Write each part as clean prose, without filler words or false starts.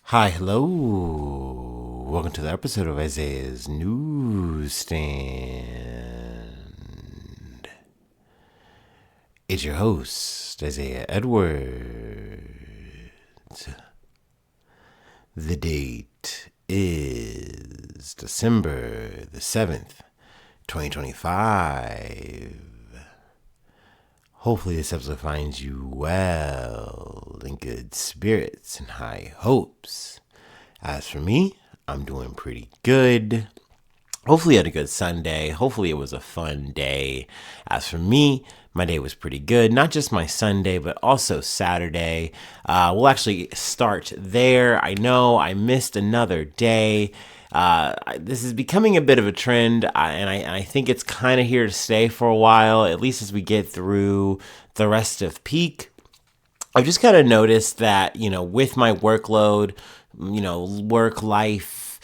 Hi, hello. Welcome to the episode of Isaiah's Newsstand. It's your host, Isaiah Edwards. The date is December the 7th, 2025. Hopefully this episode finds you well, in good spirits and high hopes. As for me, I'm doing pretty good. Hopefully you had a good Sunday. Hopefully it was a fun day. As for me, my day was pretty good. Not just my Sunday, but also Saturday. We'll actually start there. I know I missed another day. This is becoming a bit of a trend, and I think it's kind of here to stay for a while, at least as we get through the rest of peak. I've just kind of noticed that, with my workload, work life,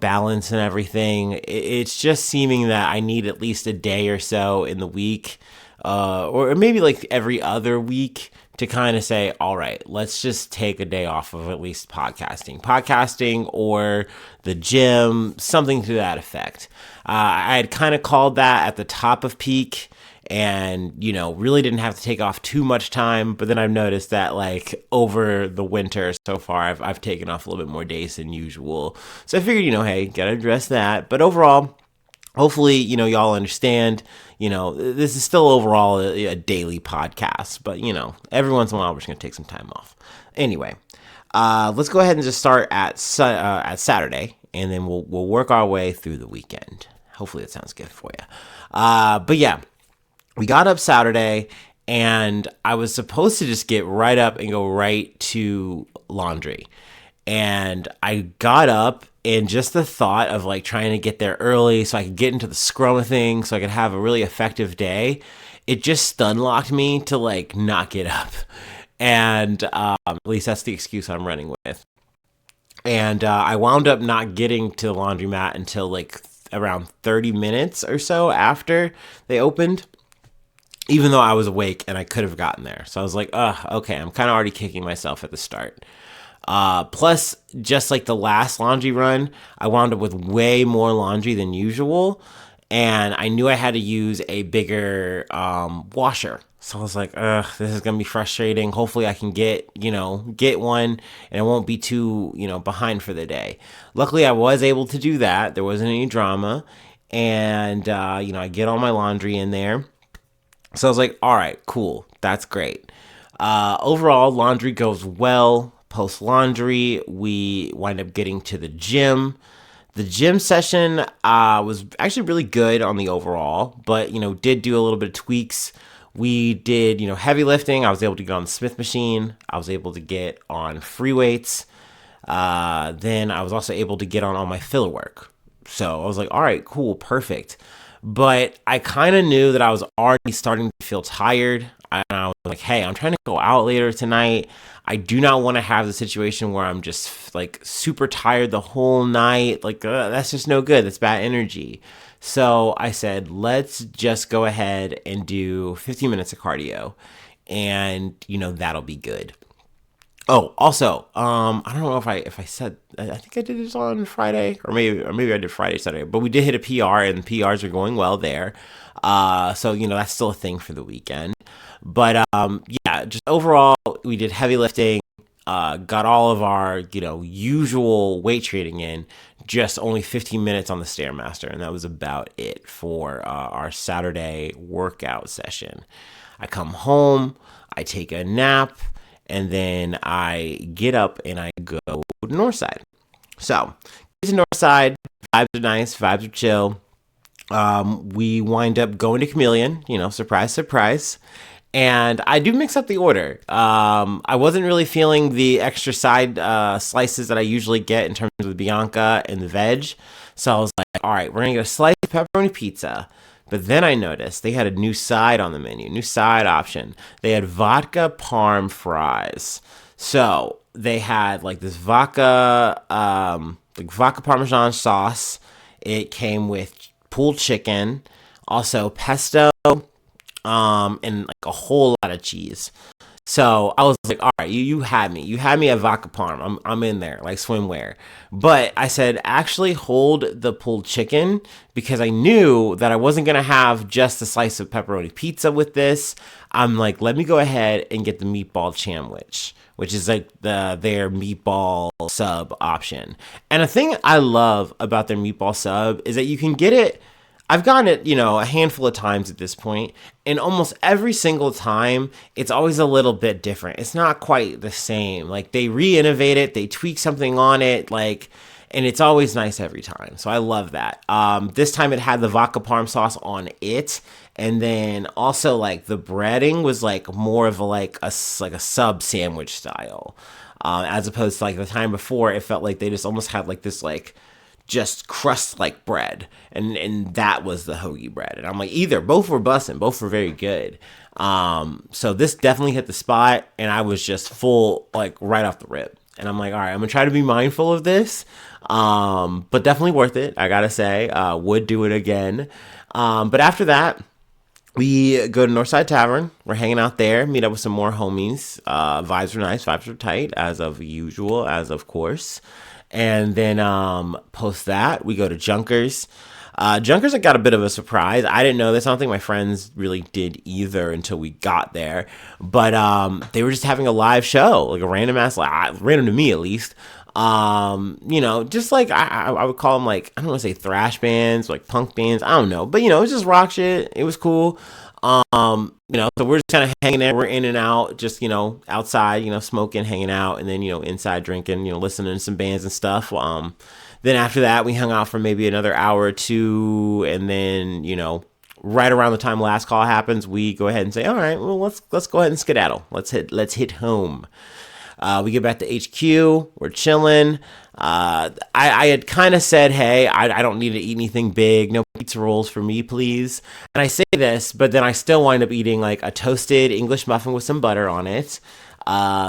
balance and everything, it's just seeming that I need at least a day or so in the week, or maybe like every other week to kind of say, all right, let's just take a day off of at least podcasting or the gym, something to that effect. I had kind of called that at the top of peak and, really didn't have to take off too much time. But then I've noticed that like over the winter so far, I've taken off a little bit more days than usual. So I figured, hey, gotta address that. But overall, hopefully, y'all understand, this is still overall a daily podcast, but, every once in a while, we're just going to take some time off. Anyway, let's go ahead and just start at Saturday, and then we'll work our way through the weekend. Hopefully that sounds good for you. But yeah, we got up Saturday, and I was supposed to just get right up and go right to laundry. And I got up, and just the thought of like trying to get there early so I could get into the scrum of things so I could have a really effective day, it just stun locked me to like not get up. And at least that's the excuse I'm running with. And I wound up not getting to the laundromat until like around 30 minutes or so after they opened, even though I was awake and I could have gotten there. So I was like, okay, I'm kind of already kicking myself at the start. Plus, just like the last laundry run, I wound up with way more laundry than usual, and I knew I had to use a bigger washer. So I was like, this is gonna be frustrating. Hopefully, I can get one, and it won't be too behind for the day. Luckily, I was able to do that. There wasn't any drama, and I get all my laundry in there. So I was like, all right, cool, that's great. Overall, laundry goes well. Post laundry, we wind up getting to the gym. The gym session was actually really good on the overall, but did do a little bit of tweaks. We did heavy lifting. I was able to get on the Smith machine. I was able to get on free weights. Then I was also able to get on all my filler work. So I was like, all right, cool, perfect. But I kind of knew that I was already starting to feel tired. And I was like, hey, I'm trying to go out later tonight. I do not want to have the situation where I'm just like super tired the whole night. Like, that's just no good. That's bad energy. So I said, let's just go ahead and do 15 minutes of cardio. And, that'll be good. Oh, also, I don't know if I said, I think I did this on Friday, or maybe I did Friday, Saturday, but we did hit a PR, and PRs are going well there. So that's still a thing for the weekend. But yeah, just overall, we did heavy lifting, got all of our usual weight training in, just only 15 minutes on the Stairmaster, and that was about it for our Saturday workout session. I come home, I take a nap, and then I get up and I go to Northside. So, get to Northside, vibes are nice, vibes are chill. We wind up going to Chameleon, surprise, surprise. And I do mix up the order. I wasn't really feeling the extra side slices that I usually get in terms of the Bianca and the veg. So I was like, all right, we're going to get a slice of pepperoni pizza. But then I noticed they had a new side on the menu, new side option. They had vodka parm fries. So they had like this vodka parmesan sauce. It came with pulled chicken, also pesto, and like a whole lot of cheese. So I was like, all right, you had me. You had me at vodka parm. I'm in there, like swimwear. But I said, actually hold the pulled chicken because I knew that I wasn't gonna have just a slice of pepperoni pizza with this. I'm like, let me go ahead and get the meatball sandwich, which is like their meatball sub option. And a thing I love about their meatball sub is that you can get it. I've gotten it, a handful of times at this point, and almost every single time, it's always a little bit different. It's not quite the same. Like they re-innovate it, they tweak something on it, and it's always nice every time. So I love that. This time it had the vodka parm sauce on it, and then also like the breading was like more of a sub sandwich style, as opposed to like the time before. It felt like they just almost had like this like just crust like bread, and that was the hoagie bread. And I'm like, either both were bussin', both were very good. So this definitely hit the spot, and I was just full like right off the rip. And I'm like, all right, I'm gonna try to be mindful of this, but definitely worth it. I gotta say, would do it again. But after that, we go to Northside Tavern. We're hanging out there, meet up with some more homies. Vibes were nice, vibes were tight, as of usual, as of course. And then post that, we go to Junkers. Junkers, I got a bit of a surprise. I didn't know this. I don't think my friends really did either until we got there. But they were just having a live show, like a random ass, random to me at least. Just like I would call them like, I don't want to say thrash bands, like punk bands. I don't know. But, it was just rock shit. It was cool. So we're just kind of hanging there. We're in and out, just, outside, smoking, hanging out, and then, inside drinking, listening to some bands and stuff. Then after that, we hung out for maybe another hour or two. And then, right around the time last call happens, we go ahead and say, all right, well, let's go ahead and skedaddle. Let's hit home. We get back to HQ. We're chilling. I had kind of said, hey, I don't need to eat anything big. No pizza rolls for me, please. And I say this, but then I still wind up eating like a toasted English muffin with some butter on it,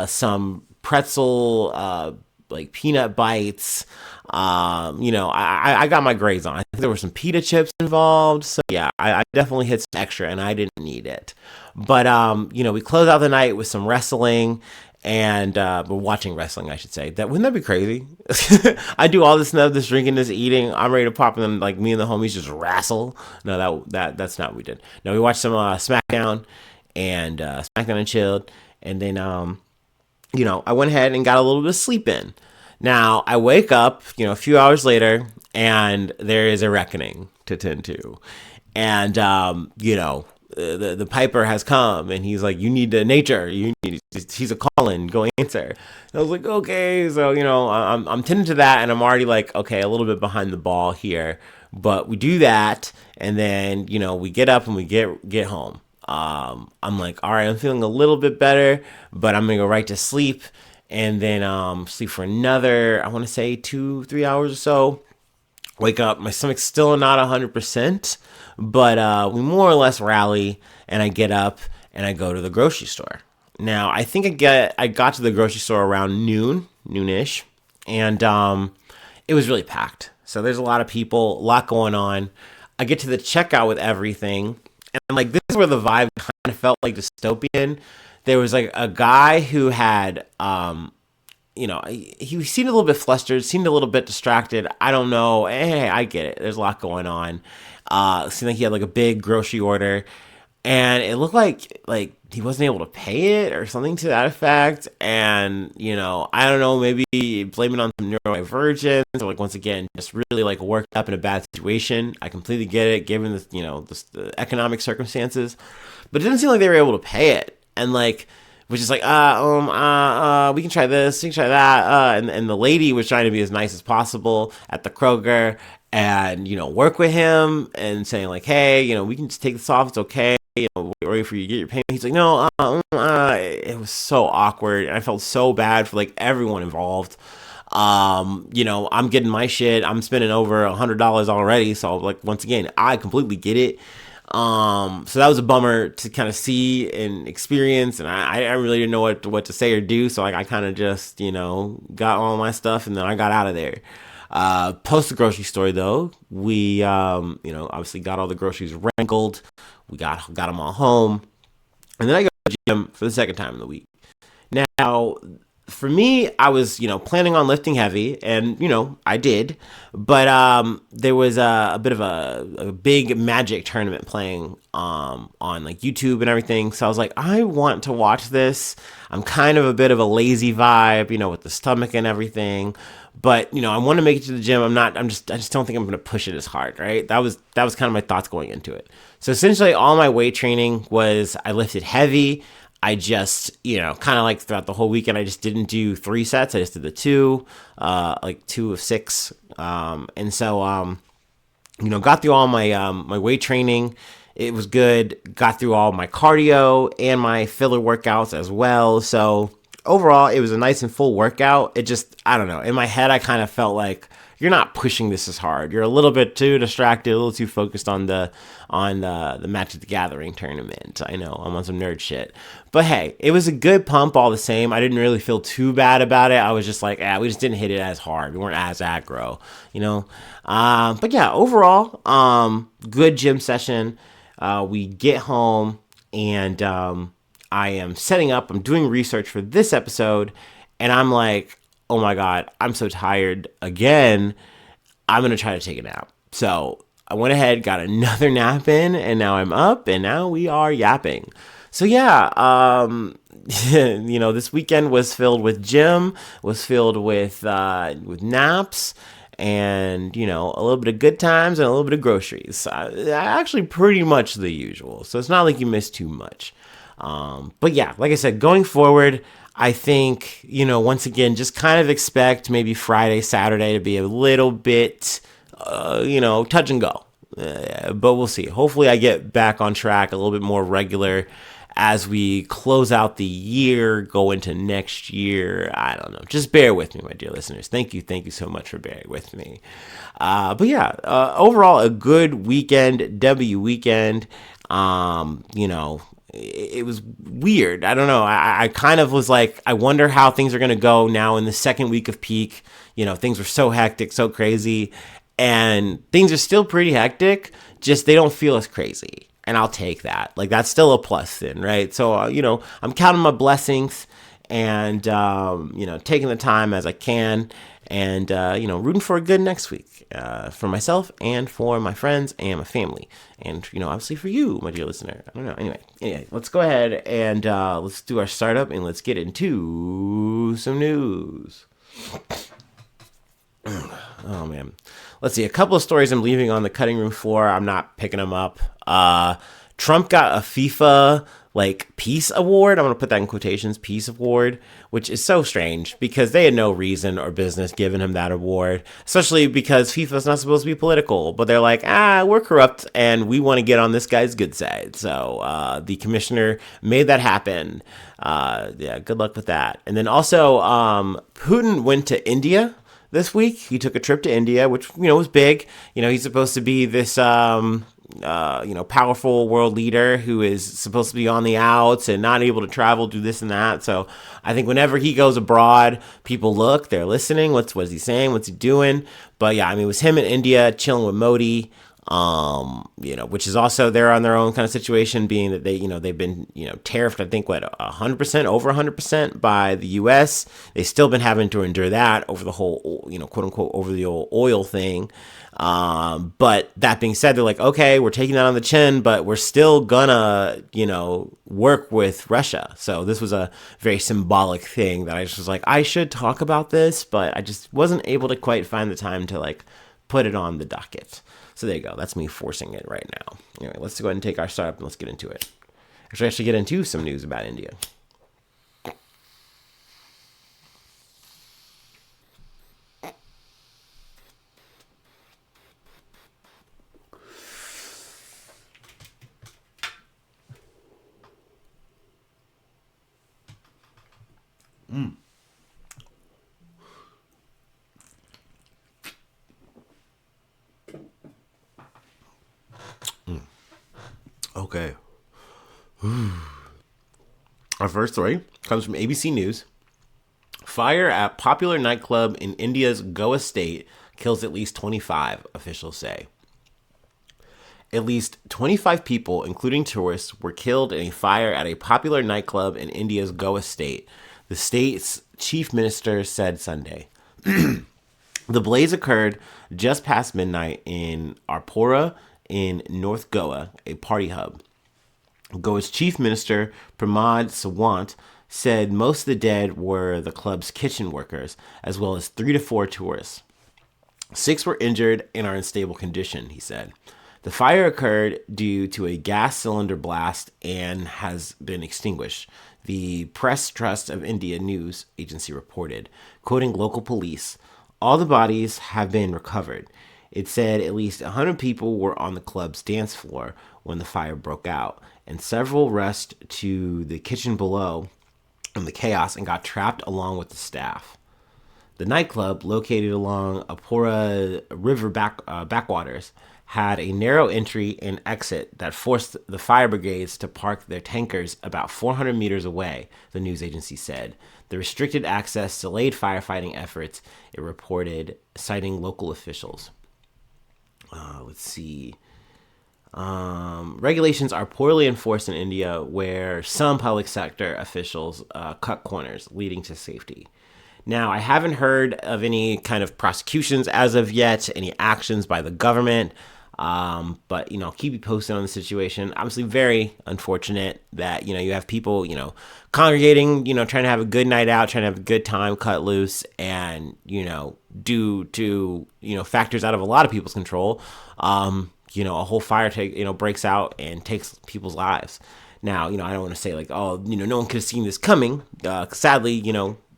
some pretzel, like peanut bites. I got my grades on. I think there were some pita chips involved. So yeah, I definitely hit some extra and I didn't need it. But, we close out the night with some wrestling. And we're watching wrestling, I should say. Wouldn't that be crazy? I do all this stuff, this drinking, this eating. I'm ready to pop in, like me and the homies just wrestle. No, that's not what we did. No, we watched some SmackDown and SmackDown and chilled. And then I went ahead and got a little bit of sleep in. Now I wake up, a few hours later, and there is a reckoning to tend to, and the piper has come, and he's like, you need to nature, he's a calling, go answer. And I was like, okay, so I'm tending to that, and I'm already like, okay, a little bit behind the ball here, but we do that, and then we get up and we get home. I'm like, all right, I'm feeling a little bit better, but I'm gonna go right to sleep, and then sleep for another, I want to say 2-3 hours or so. Wake up, my stomach's still not 100%, but we more or less rally, and I get up and I go to the grocery store. Now, I think I got to the grocery store around noonish, and it was really packed. So there's a lot of people, a lot going on. I get to the checkout with everything, and like this is where the vibe kind of felt like dystopian. There was like a guy who had he seemed a little bit flustered, seemed a little bit distracted. I don't know. Hey, I get it. There's a lot going on. Seemed like he had like a big grocery order, and it looked like he wasn't able to pay it or something to that effect. And I don't know, maybe blame it on some neurodivergence, or like once again, just really like worked up in a bad situation. I completely get it, given the economic circumstances, but it didn't seem like they were able to pay it, and like. Which is like, we can try this, we can try that, and the lady was trying to be as nice as possible at the Kroger, and work with him and saying like, hey, we can just take this off, it's okay, wait for you to get your payment. He's like, no, it was so awkward, and I felt so bad for like everyone involved. I'm getting my shit, I'm spending over $100 already, so like once again, I completely get it. So that was a bummer to kind of see and experience, and I really didn't know what to say or do, so I kind of just, got all my stuff, and then I got out of there. Post the grocery store, though, we, obviously got all the groceries wrangled, we got them all home, and then I go to the gym for the second time in the week. Now, for me, I was, planning on lifting heavy, and I did, but there was a bit of a big magic tournament playing on like YouTube and everything. So I was like, I want to watch this. I'm kind of a bit of a lazy vibe, with the stomach and everything. But I want to make it to the gym. I just don't think I'm going to push it as hard, right? That was kind of my thoughts going into it. So essentially, all my weight training was I lifted heavy. I just, kind of like throughout the whole weekend, I just didn't do 3 sets. I just did the two, like 2 of 6. Got through all my weight training. It was good. Got through all my cardio and my filler workouts as well. So overall, it was a nice and full workout. It just, I don't know. In my head, I kind of felt like you're not pushing this as hard. You're a little bit too distracted, a little too focused on the Magic the Gathering tournament. I know I'm on some nerd shit, but hey, it was a good pump all the same. I didn't really feel too bad about it. I was just like, we just didn't hit it as hard. We weren't as aggro, But yeah, overall, good gym session. We get home and I am setting up. I'm doing research for this episode, and I'm like, oh my God, I'm so tired again. I'm going to try to take a nap. So I went ahead, got another nap in, and now I'm up, and now we are yapping. So yeah, this weekend was filled with gym, was filled with naps, and a little bit of good times and a little bit of groceries. Actually, pretty much the usual. So it's not like you missed too much. But yeah, like I said, going forward, I think, once again, just kind of expect maybe Friday, Saturday to be a little bit, touch and go. But we'll see. Hopefully I get back on track a little bit more regular as we close out the year, go into next year. I don't know. Just bear with me, my dear listeners. Thank you. Thank you so much for bearing with me. But yeah, overall, a good weekend, W weekend. It was weird. I don't know. I kind of was like, I wonder how things are going to go now in the second week of peak. Things were so hectic, so crazy, and things are still pretty hectic. Just they don't feel as crazy. And I'll take that. Like, that's still a plus then, right? So, I'm counting my blessings and, taking the time as I can and, rooting for a good next week for myself and for my friends and my family. And, obviously for you, my dear listener. I don't know. Anyway, let's go ahead and let's do our startup and let's get into some news. Oh, man. Let's see. A couple of stories I'm leaving on the cutting room floor. I'm not picking them up. Trump got a FIFA peace award. I'm going to put that in quotations, peace award, which is so strange because they had no reason or business giving him that award, especially because FIFA's not supposed to be political, but they're like, we're corrupt and we want to get on this guy's good side. So, the commissioner made that happen. Yeah, good luck with that. And then also, Putin went to India this week. He took a trip to India, which, was big. He's supposed to be this, powerful world leader who is supposed to be on the outs and not able to travel, do this and that. So I think whenever he goes abroad, people look, they're listening. What is he saying? What's he doing? But yeah, it was him in India chilling with Modi. Which is also they're on their own kind of situation, being that they've been, tariffed, I think, 100%, over 100% by the U.S. They've still been having to endure that over the whole, quote unquote, over the oil thing. But that being said, they're like, okay, we're taking that on the chin, but we're still gonna, work with Russia. So this was a very symbolic thing that I just was like, I should talk about this, but I just wasn't able to quite find the time to put it on the docket. So there you go. That's me forcing it right now. Anyway, let's go ahead and take our startup and let's get into it. Actually get into some news about India. Okay. Our first story comes from ABC News. Fire at popular nightclub in India's Goa state kills at least 25, officials say. At least 25 people, including tourists, were killed in a fire at a popular nightclub in India's Goa state, the state's chief minister said Sunday. The blaze occurred just past midnight in Arpora in North Goa, a party hub. Goa's chief minister, Pramod Sawant, said most of the dead were the club's kitchen workers, as well as 3 to 4 tourists. 6 were injured and are in stable condition, he said. The fire occurred due to a gas cylinder blast and has been extinguished, the Press Trust of India news agency reported, quoting local police. All the bodies have been recovered. It said at least 100 people were on the club's dance floor when the fire broke out, and several rushed to the kitchen below in the chaos and got trapped along with the staff. The nightclub, located along Apora River backwaters, had a narrow entry and exit that forced the fire brigades to park their tankers about 400 meters away, the news agency said. The restricted access delayed firefighting efforts, it reported, citing local officials. Let's see. Regulations are poorly enforced in India, where some public sector officials cut corners, leading to safety. Now, I haven't heard of any kind of prosecutions as of yet, any actions by the government. But, I'll keep you posted on the situation. Obviously, very unfortunate that, you have people, congregating, trying to have a good night out, trying to have a good time, cut loose, and, due to, factors out of a lot of people's control, a whole fire breaks out and takes people's lives. Now, I don't want to say like, oh, no one could have seen this coming. Sadly,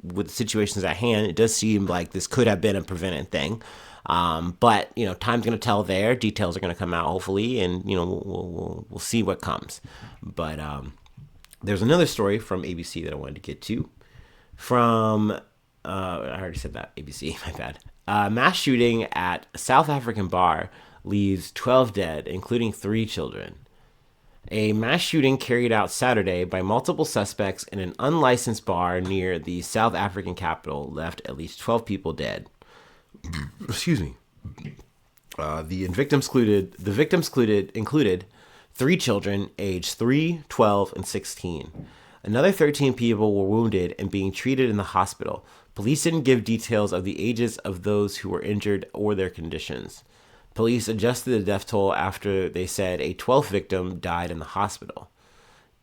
with the situations at hand, it does seem like this could have been a prevented thing. But time's going to tell there. Details are going to come out, hopefully, and, we'll see what comes. But there's another story from ABC that I wanted to get to. I already said that, ABC, my bad. Mass shooting at a South African bar leaves 12 dead, including 3 children. A mass shooting carried out Saturday by multiple suspects in an unlicensed bar near the South African capital left at least 12 people dead. Excuse me. The victims included 3 children aged 3, 12, and 16. Another 13 people were wounded and being treated in the hospital. Police didn't give details of the ages of those who were injured or their conditions. Police adjusted the death toll after they said a 12th victim died in the hospital.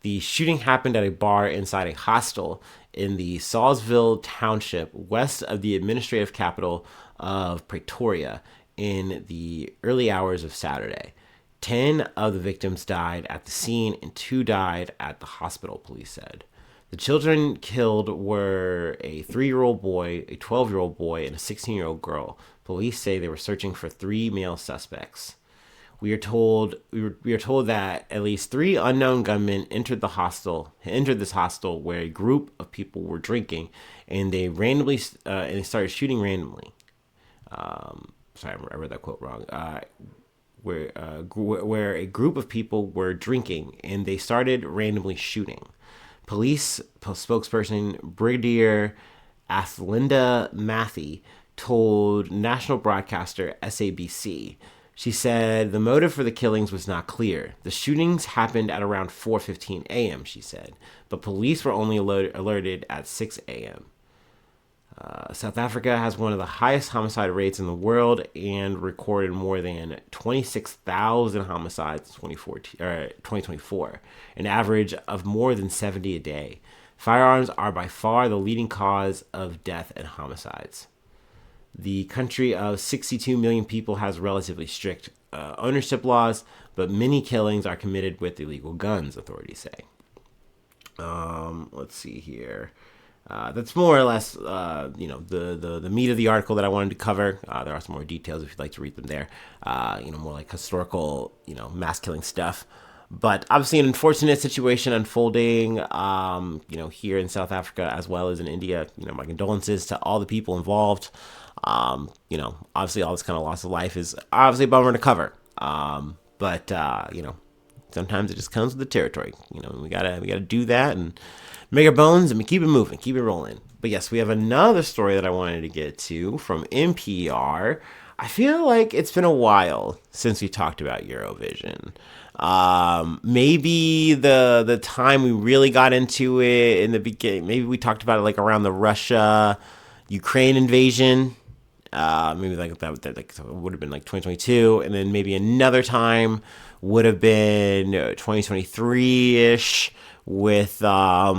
The shooting happened at a bar inside a hostel in the Salisville Township, west of the administrative capital of Pretoria, in the early hours of Saturday. 10 of the victims died at the scene and 2 died at the hospital, police said. The children killed were a 3-year-old boy, a 12-year-old boy, and a 16-year-old girl. Police say they were searching for 3 male suspects. We are told that at least 3 unknown gunmen entered this hostel where a group of people were drinking, and they started shooting randomly. Sorry, I read that quote wrong. Where a group of people were drinking, and they started randomly shooting. Police spokesperson Brigadier Athlinda Matthey told national broadcaster SABC. She said the motive for the killings was not clear. The shootings happened at around 4:15 a.m., she said, but police were only alerted at 6 a.m. South Africa has one of the highest homicide rates in the world and recorded more than 26,000 homicides in 2024, an average of more than 70 a day. Firearms are by far the leading cause of death and homicides. The country of 62 million people has relatively strict ownership laws, but many killings are committed with illegal guns, authorities say. Let's see here. That's more or less, the meat of the article that I wanted to cover. There are some more details if you'd like to read them there. More like historical, mass killing stuff. But obviously an unfortunate situation unfolding, here in South Africa as well as in India. My condolences to all the people involved. Obviously all this kind of loss of life is obviously a bummer to cover. But sometimes it just comes with the territory. We gotta do that and make our bones and keep it moving, keep it rolling. But yes, we have another story that I wanted to get to from NPR. I feel like it's been a while since we talked about Eurovision. Maybe the time we really got into it in the beginning, maybe we talked about it like around the Russia Ukraine invasion. Maybe like that like would have been like 2022, and then maybe another time would have been 2023 ish with or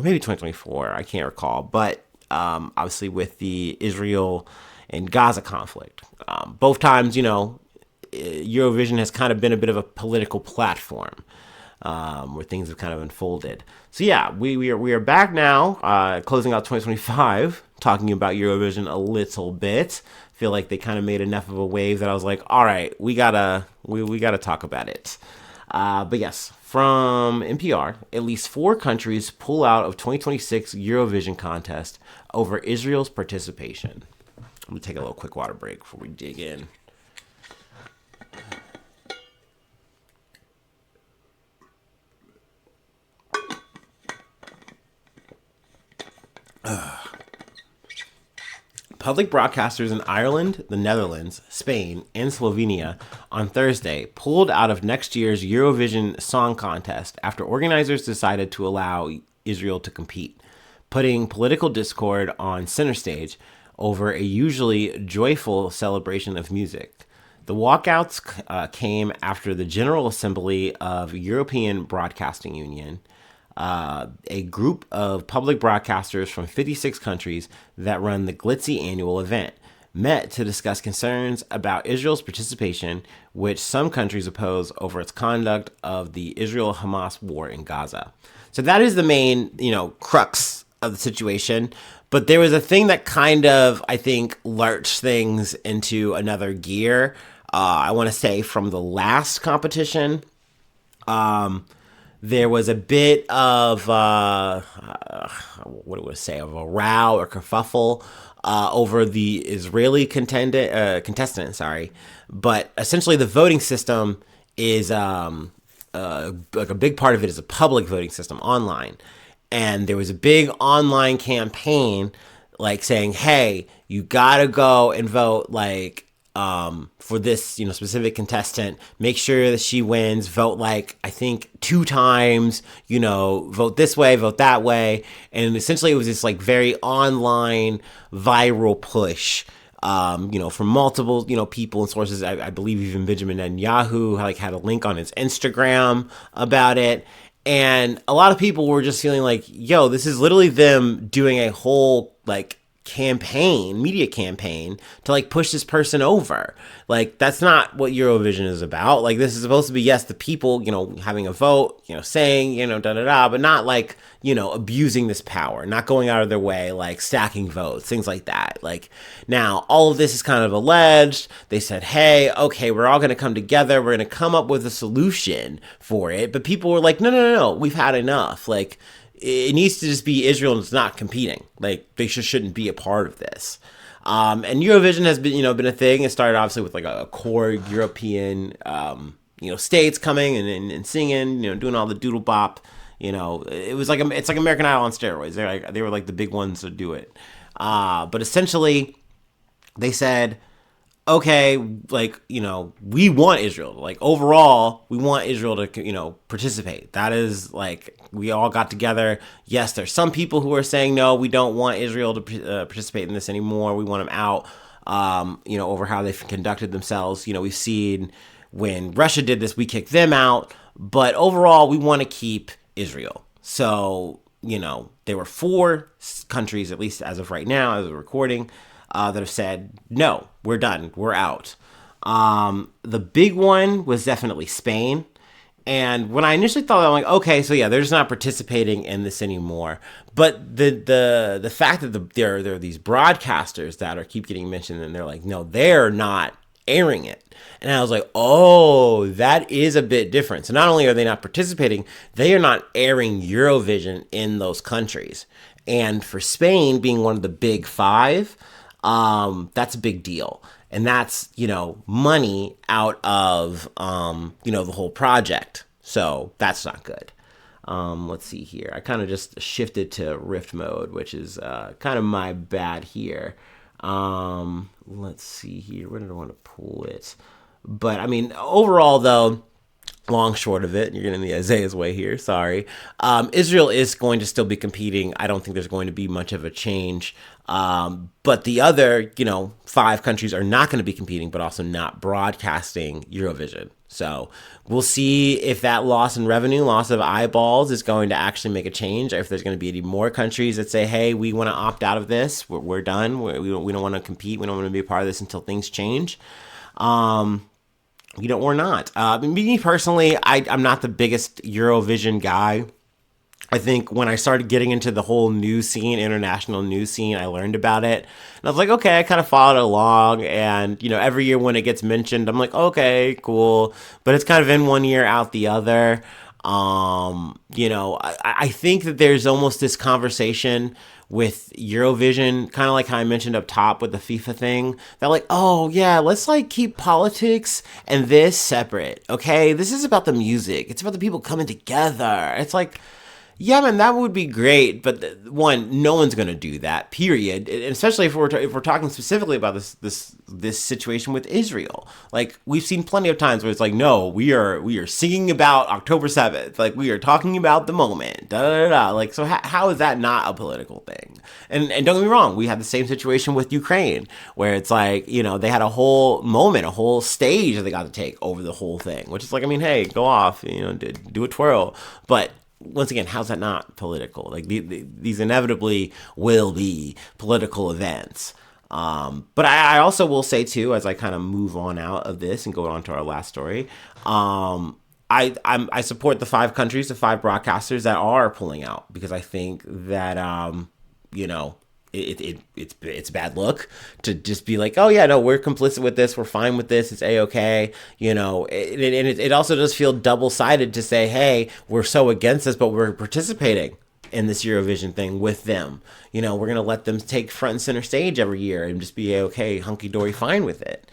maybe 2024. I can't recall, but obviously with the Israel and Gaza conflict. Both times, Eurovision has kind of been a bit of a political platform where things have kind of unfolded. So yeah, we are back now, closing out 2025, talking about Eurovision a little bit. Feel like they kind of made enough of a wave that I was like, all right, we gotta talk about it. But yes, from NPR, at least 4 countries pull out of 2026 Eurovision contest over Israel's participation. I'm gonna take a little quick water break before we dig in. Public broadcasters in Ireland, the Netherlands, Spain, and Slovenia on Thursday pulled out of next year's Eurovision Song Contest after organizers decided to allow Israel to compete, putting political discord on center stage over a usually joyful celebration of music. The walkouts came after the General Assembly of European Broadcasting Union, a group of public broadcasters from 56 countries that run the glitzy annual event, met to discuss concerns about Israel's participation, which some countries oppose over its conduct of the Israel-Hamas war in Gaza. So that is the main, crux of the situation. But there was a thing that kind of, I think, lurched things into another gear. I want to say from the last competition, there was a bit of what do I say, of a row or kerfuffle over the Israeli contestant. Sorry, but essentially the voting system is like a big part of it is a public voting system online, and there was a big online campaign like saying, "Hey, you gotta go and vote like." For this, specific contestant, make sure that she wins, vote like, I think 2 times, vote this way, vote that way. And essentially it was this like very online viral push, from multiple, people and sources. I believe even Benjamin Netanyahu like had a link on his Instagram about it. And a lot of people were just feeling like, yo, this is literally them doing a whole like media campaign to like push this person over. Like that's not what Eurovision is about. Like this is supposed to be, yes, the people, having a vote, saying, but not like, abusing this power, not going out of their way, like stacking votes, things like that. Like now all of this is kind of alleged. They said, hey, okay, we're all going to come together. We're going to come up with a solution for it. But people were like, no, we've had enough. Like, it needs to just be Israel and it's not competing. Like they shouldn't be a part of this. And Eurovision has been a thing. It started obviously with like a core European, states coming and singing, doing all the doodle bop. It was like it's like American Idol on steroids. They were like the big ones to do it. But essentially, they said, okay, like, we want Israel. Like, overall, we want Israel to, participate. That is, like, we all got together. Yes, there's some people who are saying, no, we don't want Israel to participate in this anymore. We want them out, over how they've conducted themselves. We've seen when Russia did this, we kicked them out. But overall, we want to keep Israel. So, there were 4 countries, at least as of right now, as of recording, that have said, no, we're done, we're out. The big one was definitely Spain. And when I initially thought, I'm like, okay, so yeah, they're just not participating in this anymore. But the fact that there are these broadcasters that keep getting mentioned, and they're like, no, they're not airing it. And I was like, oh, that is a bit different. So not only are they not participating, they are not airing Eurovision in those countries. And for Spain being one of the big 5, that's a big deal. And that's, money out of, the whole project. So that's not good. Let's see here. I kind of just shifted to Rift mode, which is kind of my bad here. Let's see here. Where did I want to pull it? But I mean, overall, though, long short of it, you're getting the Isaiah's way here. Sorry. Israel is going to still be competing. I don't think there's going to be much of a change. But the other, five countries are not going to be competing, but also not broadcasting Eurovision. So we'll see if that loss in revenue, loss of eyeballs, is going to actually make a change. Or if there's going to be any more countries that say, "Hey, we want to opt out of this. We're done. We don't want to compete. We don't want to be a part of this until things change." Or not. Me personally, I'm not the biggest Eurovision guy. I think when I started getting into the whole news scene, international news scene, I learned about it. And I was like, okay, I kind of followed along. And, every year when it gets mentioned, I'm like, okay, cool. But it's kind of in one year, out the other. I think that there's almost this conversation with Eurovision, kind of like how I mentioned up top with the FIFA thing, that like, oh yeah, let's like keep politics and this separate. Okay, this is about the music. It's about the people coming together. It's like, yeah, man, that would be great. But one, no one's gonna do that. Period. And especially if we're talking specifically about this situation with Israel. Like we've seen plenty of times where it's like, no, we are singing about October 7th. Like we are talking about the moment. Da da da. Da. Like so, how is that not a political thing? And don't get me wrong, we had the same situation with Ukraine, where it's like they had a whole moment, a whole stage that they got to take over the whole thing, which is like, I mean, hey, go off, do a twirl, but once again, how's that not political? Like these inevitably will be political events. But I also will say too, as I kind of move on out of this and go on to our last story, I support the five countries, the five broadcasters that are pulling out, because I think that you know it's bad look to just be like, oh yeah, no, we're complicit with this, we're fine with this, it's a-okay, it also does feel double-sided to say, hey, we're so against this, but we're participating in this Eurovision thing with them. We're gonna let them take front and center stage every year and just be okay, hunky-dory, fine with it.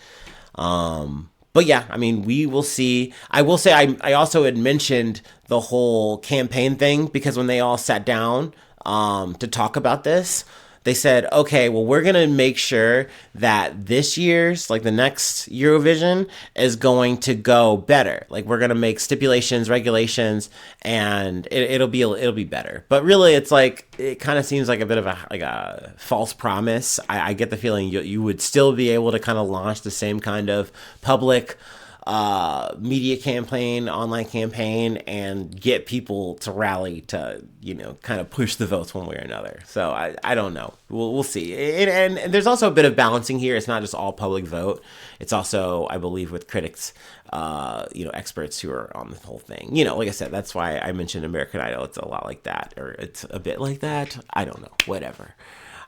But yeah, I mean, we will see. I will say I also had mentioned the whole campaign thing, because when they all sat down to talk about this, they said, okay, well, we're going to make sure that this year's, like the next Eurovision, is going to go better. Like we're going to make stipulations, regulations, and it'll be better. But really, it's like, it kind of seems like a bit of a false promise. I get the feeling you would still be able to kind of launch the same kind of public media campaign, online campaign, and get people to rally to, kind of push the votes one way or another. So I don't know. We'll see. And there's also a bit of balancing here. It's not just all public vote. It's also, I believe, with critics, experts who are on the whole thing. Like I said, that's why I mentioned American Idol. It's a lot like that, or it's a bit like that. I don't know. Whatever.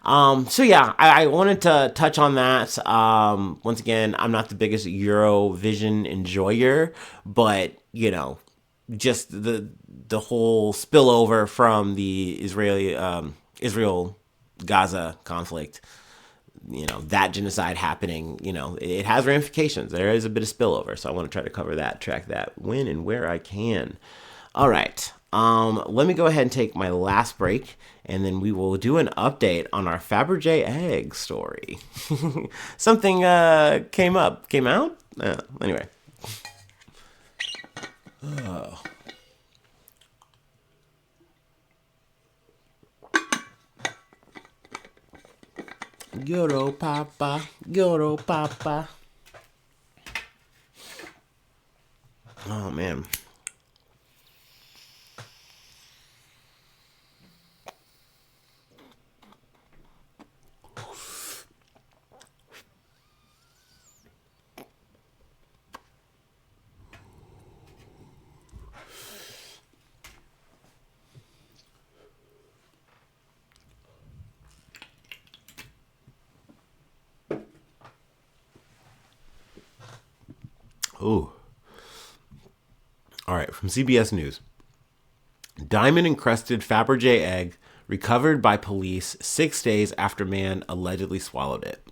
So yeah, I wanted to touch on that. Once again, I'm not the biggest Eurovision enjoyer, but just the whole spillover from the Israel Gaza conflict, that genocide happening, it has ramifications. There is a bit of spillover, so I want to try to cover that, track that when and where I can. All right. Let me go ahead and take my last break, and then we will do an update on our Fabergé egg story. Something came out. Anyway. Oh. Gyro papa, gyro papa. Oh man. Ooh. All right, from CBS News. Diamond-encrusted Fabergé egg recovered by police 6 days after man allegedly swallowed it.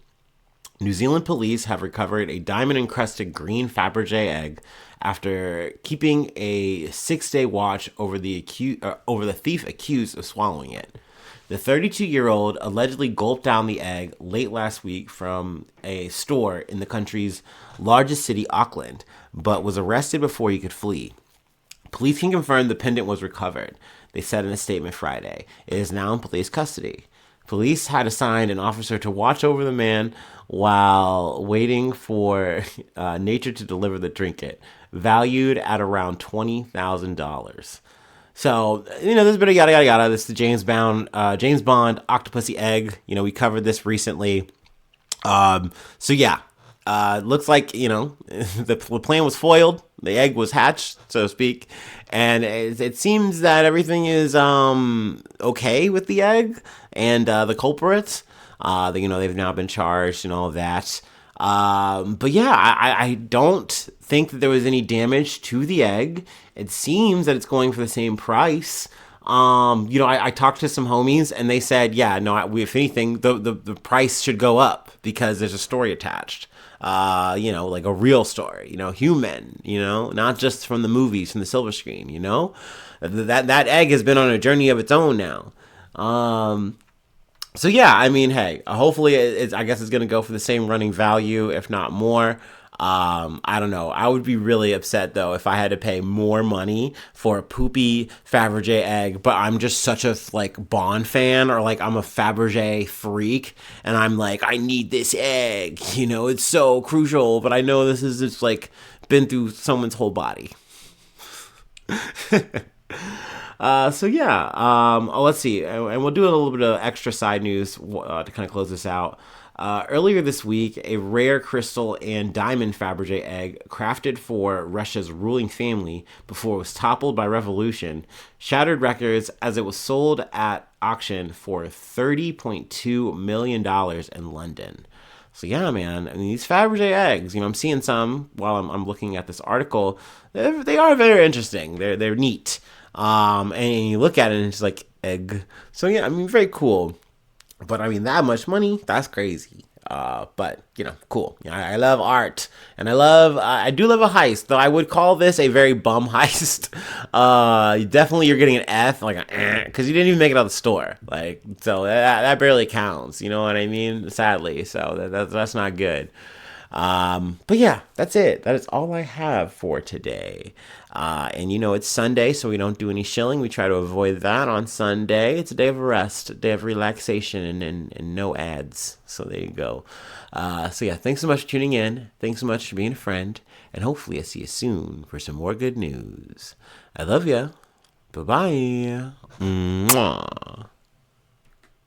New Zealand police have recovered a diamond-encrusted green Fabergé egg after keeping a 6-day watch over the thief accused of swallowing it. The 32-year-old allegedly gulped down the egg late last week from a store in the country's largest city, Auckland, but was arrested before he could flee. Police can confirm the pendant was recovered, they said in a statement Friday. It is now in police custody. Police had assigned an officer to watch over the man while waiting for nature to deliver the trinket, valued at around $20,000. So, there's a bit of yada yada yada. This is the James Bond Octopussy egg. We covered this recently. So yeah, looks like, the plan was foiled. The egg was hatched, so to speak. And it seems that everything is okay with the egg and the culprits. They've now been charged and all of that. But yeah, I don't think that there was any damage to the egg. It seems that it's going for the same price. I talked to some homies and they said, yeah, no, if anything, the price should go up because there's a story attached. Like a real story, human, not just from the movies, from the silver screen, that egg has been on a journey of its own now. So yeah, I mean, hey, hopefully I guess it's going to go for the same running value, if not more. I don't know. I would be really upset though if I had to pay more money for a poopy Fabergé egg, but I'm just such a Bond fan, or I'm a Fabergé freak and I'm like, I need this egg, it's so crucial, but I know this is just been through someone's whole body. So yeah, let's see, and we'll do a little bit of extra side news to kind of close this out. Earlier this week, a rare crystal and diamond Fabergé egg crafted for Russia's ruling family before it was toppled by revolution shattered records as it was sold at auction for $30.2 million in London. So yeah, man, I mean, these Fabergé eggs, I'm seeing some while I'm looking at this article. They are very interesting. They're neat. And you look at it and it's like egg. So yeah, I mean, very cool. But I mean, that much money, that's crazy. But cool. I love art, and I do love a heist, though I would call this a very bum heist. Definitely you're getting an F, because you didn't even make it out of the store. So that barely counts. You know what I mean? Sadly, so that's not good. But yeah, that's it. That is all I have for today. And it's Sunday, so we don't do any shilling. We try to avoid that on Sunday. It's a day of rest, a day of relaxation, and no ads. So there you go. So yeah, thanks so much for tuning in. Thanks so much for being a friend. And hopefully I see you soon for some more good news. I love ya. Bye-bye. Mwah.